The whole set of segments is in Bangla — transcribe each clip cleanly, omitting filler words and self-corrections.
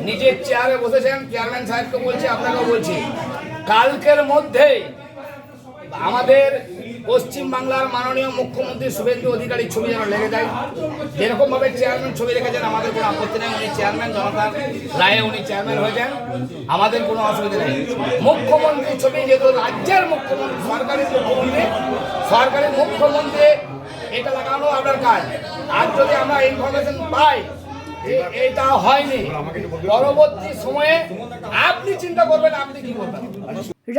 নিজের চেয়ারে বসেছেন। চেয়ারম্যান সাহেবকে বলছি, আপনাকেও বলছি, কালকের মধ্যেই আমাদের পশ্চিমবাংলার মাননীয় মুখ্যমন্ত্রী শুভেন্দু অধিকারীর ছবি যেন লেগে যায়। যেরকম ভাবে চেয়ারম্যান ছবি রেখেছেন আমাদের কোনো আপত্তি নেই, উনি চেয়ারম্যান, জনতার রায়ে উনি চেয়ারম্যান হয়েছেন, আমাদের কোনো অসুবিধা নেই। মুখ্যমন্ত্রীর ছবি, যেহেতু রাজ্যের মুখ্যমন্ত্রী, সরকারি মুখ্যমন্ত্রী এটা লাগানো আপনার কাজ। আর যদি আমরা ইনফরমেশন পাই এটা হয়নি, পরবর্তী সময়ে আপনি চিন্তা করবেন আপনি কি করবেন।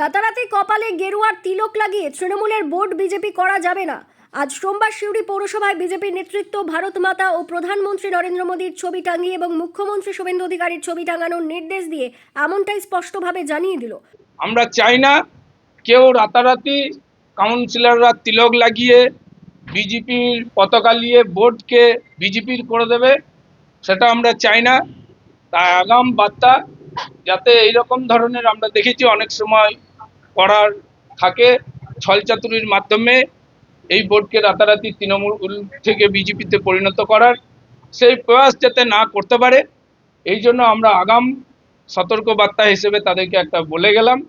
রাতারাতি কপালে গেরুয়ার তিলক লাগিয়ে তৃণমূলের ভোট বিজেপি করা যাবে না। আজ সোমবার সিউড়ি পৌরসভায় বিজেপির নেতৃত্ব ভারত মাতা ও প্রধানমন্ত্রী নরেন্দ্র মোদীর ছবি টাঙিয়ে এবং মুখ্যমন্ত্রী শুভেন্দু অধিকারীর ছবি টাঙানোর নির্দেশ দিয়ে এমনটাই স্পষ্টভাবে জানিয়ে দিল। আমরা চাই না কেউ রাতারাতি কাউন্সিলররা তিলক লাগিয়ে বিজেপির পতাকা নিয়ে ভোটকে বিজেপির করে দেবে, সেটা আমরা চাই না। তাই আগাম বার্তা, যাতে এইরকম ধরনের আমরা দেখেছি অনেক সময় করার থাকে ছলচাতুরির মাধ্যমে এই ভোটকে রাতারাতি তৃণমূল থেকে বিজেপিতে পরিণত করার, সেই প্রয়াস যাতে না করতে পারে, এই জন্য আমরা আগাম সতর্ক বার্তা হিসেবে তাদেরকে একটা বলে গেলাম।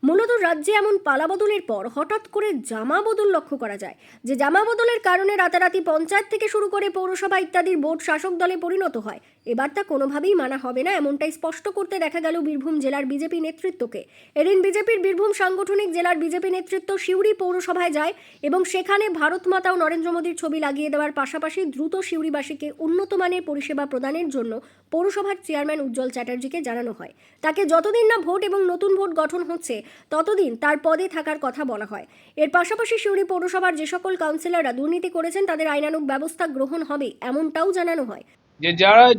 মূলত রাজ্যে এমন পালাবদলের পর হঠাৎ করে জামা বদল লক্ষ্য করা যায়, যে জামা বদলের কারণে রাতারাতি পঞ্চায়েত থেকে শুরু করে পৌরসভা ইত্যাদির ভোট শাসক দলে পরিণত হয়। এবার তা কোনোভাবেই মানা হবে না, এমনটাই স্পষ্ট করতে দেখা গেল বীরভূম জেলার বিজেপি নেতৃত্বকে। এদিন বিজেপির বীরভূম সাংগঠনিক জেলার বিজেপি নেতৃত্ব সিউড়ি পৌরসভায় যায় এবং সেখানে ভারত মাতা ও নরেন্দ্র মোদীর ছবি লাগিয়ে দেওয়ার পাশাপাশি দ্রুত সিউড়িবাসীকে উন্নত মানের পরিষেবা প্রদানের জন্য পৌরসভার চেয়ারম্যান উজ্জ্বল চ্যাটার্জিকে জানানো হয়। তাকে যতদিন না ভোট এবং নতুন ভোট গঠন হচ্ছে ততদিন তার পদে থাকার কথা বলা হয়। এর পাশাপাশি সিউড়ি পৌরসভার যে সকল কাউন্সিলররা দুর্নীতি করেছেন তাদের আইনানুগ ব্যবস্থা গ্রহণ হবে, এমনটাও জানানো হয়।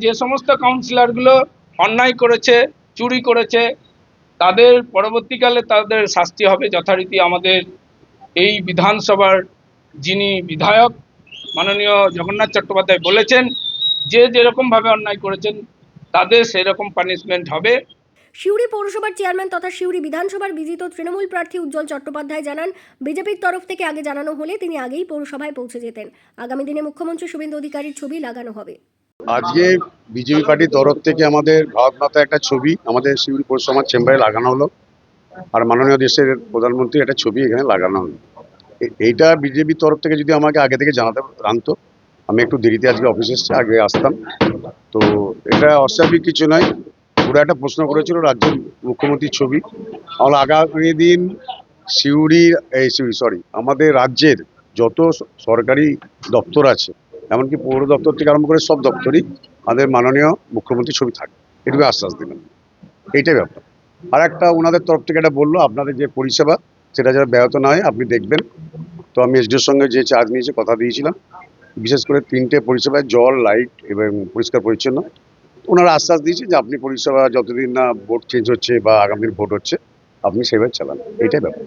যে সমস্ত কাউন্সিলরগুলো অন্যায় করেছে, চুরি করেছে, তাদের পরবর্তীকালে তাদের শাস্তি হবে যথারীতি। আমাদের এই বিধানসভার যিনি বিধায়ক মাননীয় জগন্নাথ চট্টোপাধ্যায় বলেছেন, যে যেরকমভাবে অন্যায় করেছেন তাদের সেই রকম পানিশমেন্ট হবে। সিউড়ি পৌরসভার চেয়ারম্যান তথা সিউড়ি বিধানসভার বিজিত তৃণমূল প্রার্থী উজ্জ্বল চট্টোপাধ্যায় জানান, বিজেপির তরফ থেকে আগে জানানো হলে তিনি আগেই পৌরসভায় পৌঁছে যেতেন। আগামী দিনে মুখ্যমন্ত্রী শুভেন্দু অধিকারীর ছবি লাগানো হবে। আজকে বিজেপি পার্টির তরফ থেকে আমাদের ভারত মাতা একটা ছবি আমাদের সিউড়ি পৌরসভার চেম্বারে লাগানো হলো, আর মাননীয় দেশের প্রধানমন্ত্রী একটা ছবি এখানে লাগানো হলো। এইটা বিজেপির তরফ থেকে যদি আমাকে আগে থেকে জানতো, আমি একটু দেরিতে আজকে অফিসে এসেছি, আগে আসতাম। তো এটা অস্বাভাবিক কিছু নয়। পুরো একটা প্রশ্ন করেছিল রাজ্যের মুখ্যমন্ত্রীর ছবি। আমরা আগামী দিন আমাদের রাজ্যের যত সরকারি দপ্তর আছে, এমনকি পৌর দপ্তর থেকে আরম্ভ করে সব দপ্তরই আমাদের মাননীয় মুখ্যমন্ত্রীর ছবি থাকে, এটুকু আশ্বাস দিলেন। এইটাই ব্যাপার। আর একটা ওনাদের তরফ থেকে এটা বললো, আপনাদের যে পরিষেবা সেটা যারা ব্যাহত না হয় আপনি দেখবেন। তো আমি এসডিওর সঙ্গে যে চার্জ নিয়েছে কথা দিয়েছিলাম, বিশেষ করে 3টে পরিষেবায় জল, লাইট এবং পরিষ্কার পরিচ্ছন্ন, ওনারা আশ্বাস দিয়েছে যে আপনি পরিষেবা যতদিন না ভোট চেঞ্জ হচ্ছে বা আগামী দিন ভোট হচ্ছে আপনি সেভাবে চালান। এইটাই ব্যাপার।